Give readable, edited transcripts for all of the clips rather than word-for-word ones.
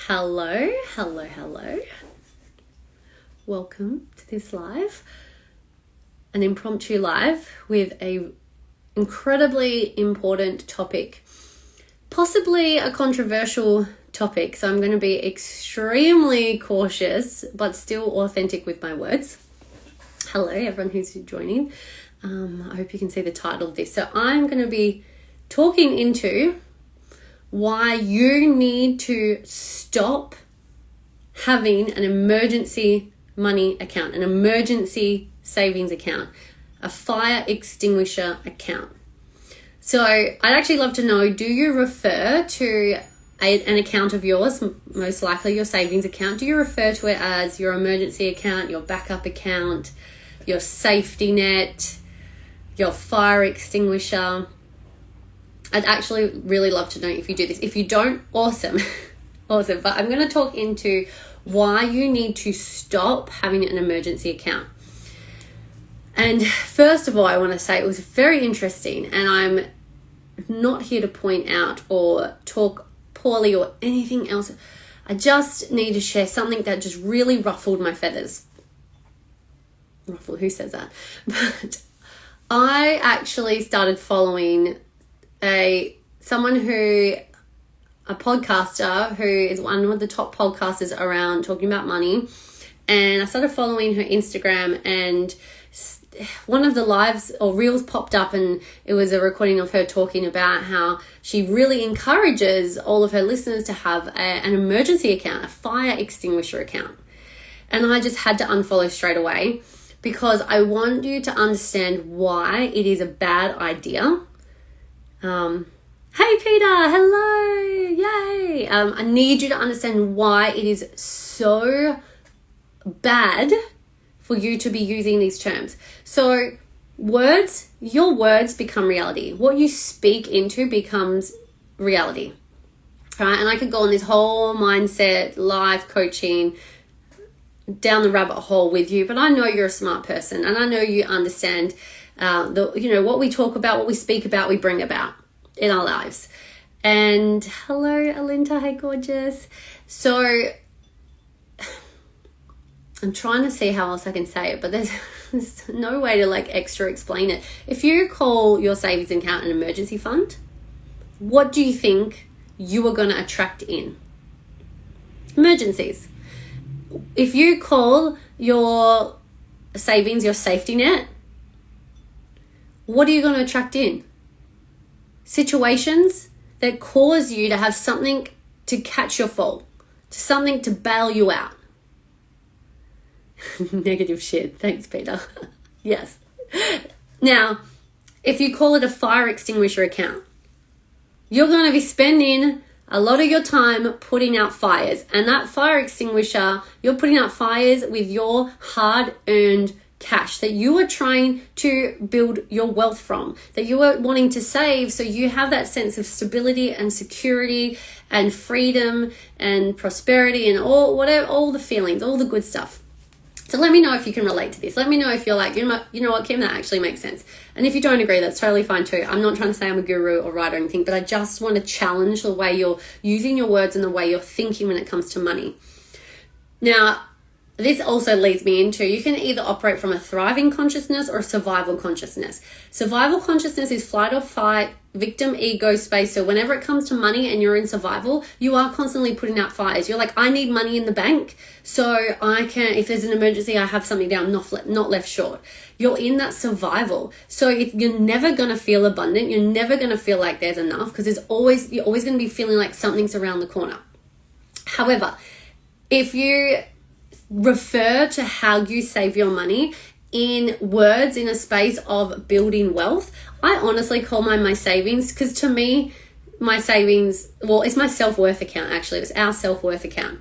Hello. Welcome to this live, an impromptu live with a incredibly important topic, possibly a controversial topic. So I'm going to be extremely cautious, but still authentic with my words. Hello, everyone who's joining. I hope you can see the title of this. So I'm going to be talking into why you need to stop having an emergency money account, an emergency savings account, a fire extinguisher account. So I'd actually love to know, do you refer to an account of yours, most likely your savings account, do you refer to it as your emergency account, your backup account, your safety net, your fire extinguisher? I'd actually really love to know if you do this. If you don't, awesome. Awesome. But I'm going to talk into why you need to stop having an emergency account. And first of all, I want to say it was very interesting, and I'm not here to point out or talk poorly or anything else. I just need to share something that just really ruffled my feathers. Ruffle, who says that? But I actually started following a podcaster who is one of the top podcasters around talking about money, and I started following her Instagram, and one of the lives or reels popped up, and it was a recording of her talking about how she really encourages all of her listeners to have an emergency account, a fire extinguisher account. And I just had to unfollow straight away because I want you to understand why it is a bad idea. Hey Peter, hello, yay. I need you to understand why it is so bad for you to be using these terms. So your words become reality. What you speak into becomes reality, right? And I could go on this whole mindset, life coaching, down the rabbit hole with you, but I know you're a smart person, and I know you understand what we talk about, what we speak about, we bring about in our lives. And hello, Alinta, hey gorgeous. So I'm trying to see how else I can say it, but there's no way to extra explain it. If you call your savings account an emergency fund, what do you think you are going to attract in? Emergencies. If you call your savings your safety net, what are you going to attract in? Situations that cause you to have something to catch your fall, something to bail you out. Negative shit. Thanks, Peter. Yes. Now, if you call it a fire extinguisher account, you're going to be spending a lot of your time putting out fires. And that fire extinguisher, you're putting out fires with your hard-earned cash that you are trying to build your wealth from, that you are wanting to save, so you have that sense of stability and security and freedom and prosperity and all the feelings, all the good stuff. So let me know if you can relate to this. Let me know if you're like, you know what, Kim, that actually makes sense. And if you don't agree, that's totally fine too. I'm not trying to say I'm a guru or right or anything, but I just want to challenge the way you're using your words and the way you're thinking when it comes to money. Now, this also leads me into, you can either operate from a thriving consciousness or a survival consciousness. Survival consciousness is flight or fight, victim ego space. So whenever it comes to money and you're in survival, you are constantly putting out fires. You're like, I need money in the bank so I can, if there's an emergency, I have something down, not left short. You're in that survival. So you're never going to feel abundant. You're never going to feel like there's enough, because you're always going to be feeling like something's around the corner. However, if you refer to how you save your money in words in a space of building wealth, I honestly call mine my savings, because to me, my savings, it's my self-worth account actually. It's our self-worth account.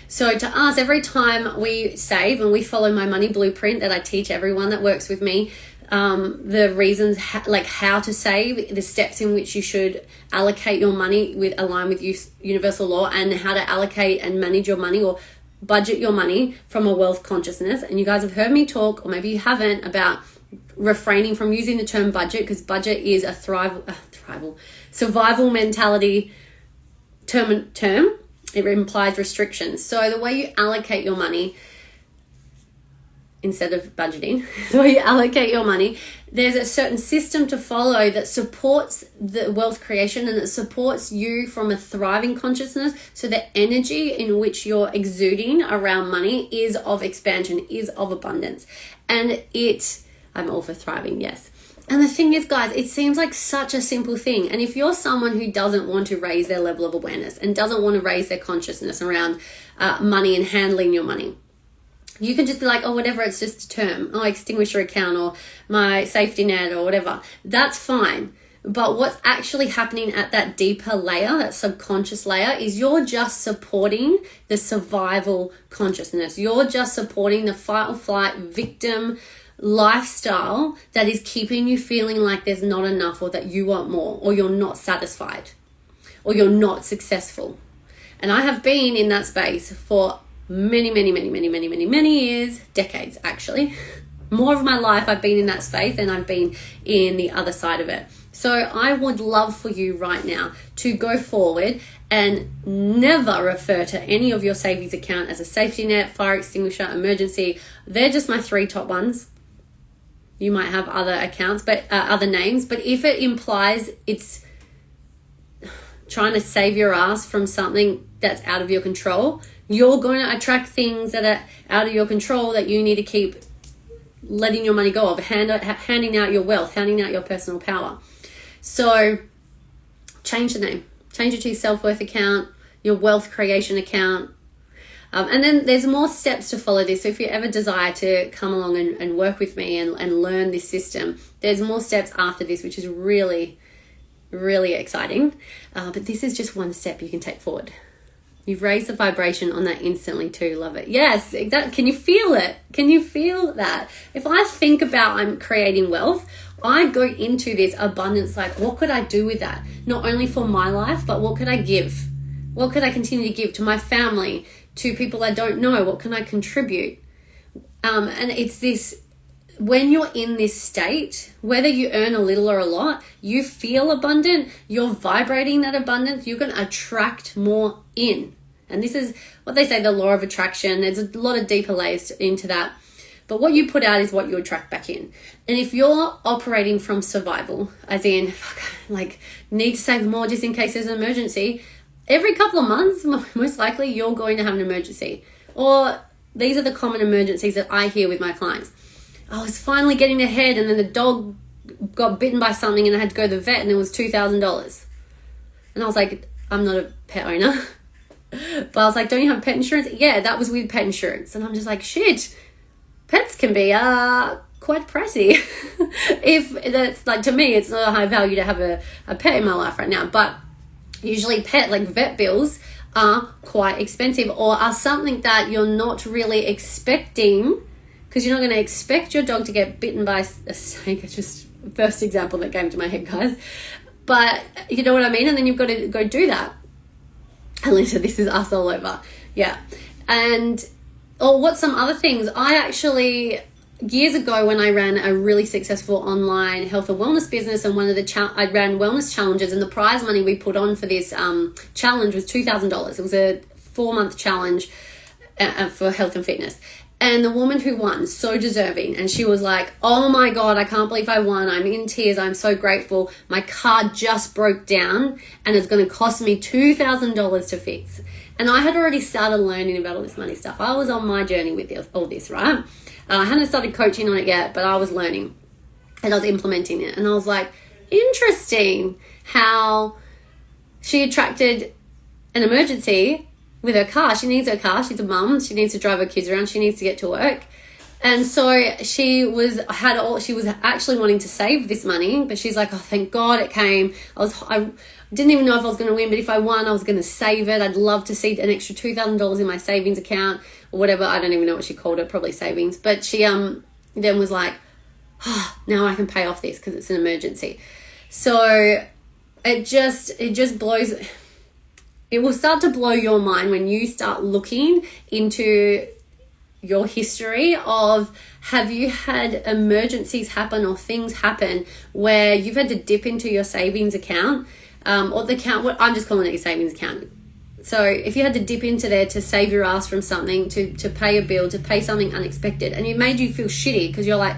So to us, every time we save, and we follow my money blueprint that I teach everyone that works with me, the reasons how to save, the steps in which you should allocate your money align with universal law, and how to allocate and manage your money or budget your money from a wealth consciousness. And you guys have heard me talk, or maybe you haven't, about refraining from using the term budget, because budget is a survival mentality term. It implies restrictions. So the way you allocate your money, instead of budgeting, the way you allocate your money, there's a certain system to follow that supports the wealth creation and it supports you from a thriving consciousness. So the energy in which you're exuding around money is of expansion, is of abundance. And I'm all for thriving, yes. And the thing is, guys, it seems like such a simple thing. And if you're someone who doesn't want to raise their level of awareness and doesn't want to raise their consciousness around money and handling your money, you can just be like, oh, whatever, it's just a term. Oh, extinguisher account or my safety net or whatever. That's fine. But what's actually happening at that deeper layer, that subconscious layer, is you're just supporting the survival consciousness. You're just supporting the fight or flight victim lifestyle that is keeping you feeling like there's not enough, or that you want more, or you're not satisfied, or you're not successful. And I have been in that space for many years, decades actually. More of my life I've been in that space than I've been in the other side of it. So I would love for you right now to go forward and never refer to any of your savings account as a safety net, fire extinguisher, emergency. They're just my 3 top ones. You might have other accounts, but other names. But if it implies it's trying to save your ass from something that's out of your control, you're going to attract things that are out of your control that you need to keep letting your money go of, handing out your wealth, handing out your personal power. So change the name. Change it to your self-worth account, your wealth creation account. And then there's more steps to follow this. So if you ever desire to come along and work with me and learn this system, there's more steps after this, which is really, really exciting. But this is just one step you can take forward. You've raised the vibration on that instantly too. Love it. Yes, exactly. Can you feel it? Can you feel that? If I think about I'm creating wealth, I go into this abundance like, what could I do with that? Not only for my life, but what could I give? What could I continue to give to my family, to people I don't know? What can I contribute? And it's this, when you're in this state, whether you earn a little or a lot, you feel abundant, you're vibrating that abundance, you're going to attract more in. And this is what they say, the law of attraction. There's a lot of deeper layers into that. But what you put out is what you attract back in. And if you're operating from survival, as in, like, need to save more just in case there's an emergency, every couple of months, most likely you're going to have an emergency. Or these are the common emergencies that I hear with my clients. I was finally getting ahead and then the dog got bitten by something and I had to go to the vet and it was $2,000. And I was like, I'm not a pet owner. But I was like, don't you have pet insurance? Yeah, that was with pet insurance. And I'm just like, shit, pets can be quite pricey. If that's like, to me, it's not a high value to have a pet in my life right now. But usually vet bills are quite expensive, or are something that you're not really expecting, because you're not going to expect your dog to get bitten by a snake. It's just the first example that came to my head, guys. But you know what I mean? And then you've got to go do that. And Lisa, this is us all over. Yeah. And, or what some other things, I actually, years ago when I ran a really successful online health and wellness business, and one of the I ran wellness challenges, and the prize money we put on for this challenge was $2,000. It was a 4-month challenge for health and fitness. And the woman who won, so deserving, and she was like, oh my God, I can't believe I won. I'm in tears. I'm so grateful. My car just broke down and it's going to cost me $2,000 to fix. And I had already started learning about all this money stuff. I was on my journey with all this, right? I hadn't started coaching on it yet, but I was learning and I was implementing it. And I was like, interesting how she attracted an emergency with her car. She needs her car. She's a mum. She needs to drive her kids around. She needs to get to work. And so she was actually wanting to save this money, but she's like, oh, thank God it came. I didn't even know if I was going to win, but if I won, I was going to save it. I'd love to see an extra $2,000 in my savings account or whatever. I don't even know what she called it, probably savings. But she then was like, oh, now I can pay off this because it's an emergency. So it just blows. It will start to blow your mind when you start looking into your history of, have you had emergencies happen or things happen where you've had to dip into your savings account or the account, what I'm just calling it your savings account. So if you had to dip into there to save your ass from something, to pay a bill, to pay something unexpected, and it made you feel shitty because you're like,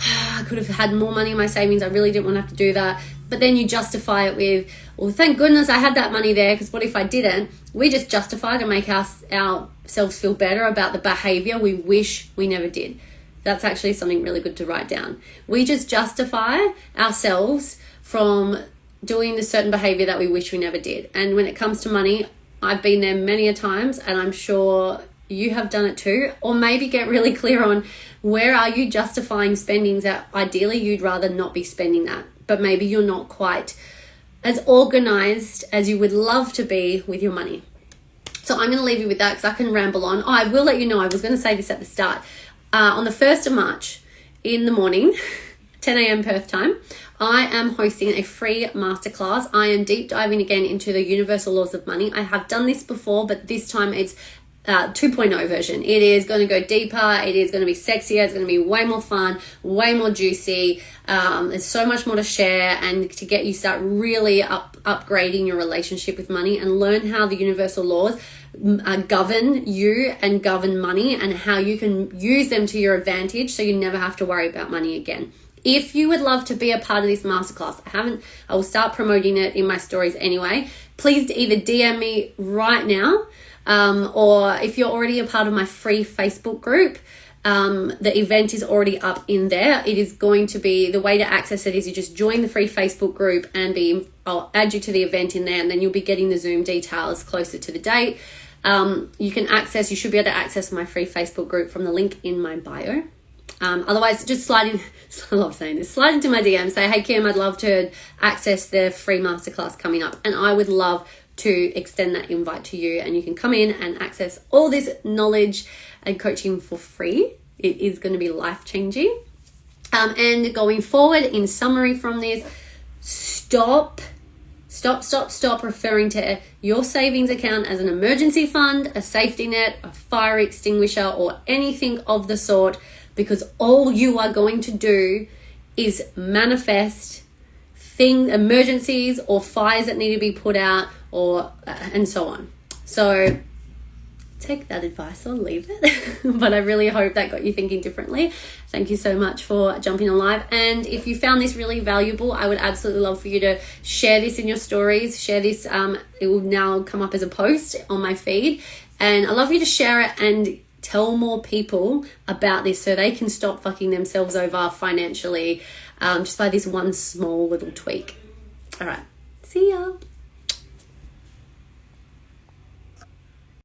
I could have had more money in my savings, I really didn't want to have to do that. But then you justify it with, well, thank goodness I had that money there, because what if I didn't? We just justify to make ourselves feel better about the behavior we wish we never did. That's actually something really good to write down. We just justify ourselves from doing the certain behavior that we wish we never did. And when it comes to money, I've been there many a times, and I'm sure you have done it too. Or maybe get really clear on, where are you justifying spendings that ideally you'd rather not be spending that, but maybe you're not quite as organized as you would love to be with your money. So I'm going to leave you with that because I can ramble on. Oh, I will let you know, I was going to say this at the start. On the 1st of March in the morning, 10 a.m. Perth time, I am hosting a free masterclass. I am deep diving again into the universal laws of money. I have done this before, but this time it's 2.0 version. It is going to go deeper. It is going to be sexier. It's going to be way more fun, way more juicy. There's so much more to share, and to get you start really upgrading your relationship with money and learn how the universal laws govern you and govern money, and how you can use them to your advantage so you never have to worry about money again. If you would love to be a part of this masterclass, I will start promoting it in my stories anyway. Please either DM me right now, or if you're already a part of my free Facebook group, the event is already up in there. It is going to be, the way to access it is you just join the free Facebook group and I'll add you to the event in there, and then you'll be getting the Zoom details closer to the date. You should be able to access my free Facebook group from the link in my bio. Otherwise, just slide into my DM, say, hey Kim, I'd love to access the free masterclass coming up, and I would love to extend that invite to you, and you can come in and access all this knowledge and coaching for free. It is going to be life-changing. And going forward, in summary from this, stop referring to your savings account as an emergency fund, a safety net, a fire extinguisher, or anything of the sort, because all you are going to do is manifest emergencies or fires that need to be put out, or and so on. So take that advice or leave it. But I really hope that got you thinking differently. Thank you so much for jumping on live. And if you found this really valuable, I would absolutely love for you to share this in your stories. Share this. It will now come up as a post on my feed. And I'd love for you to share it and tell more people about this so they can stop fucking themselves over financially, just by this one small little tweak. All right. See ya.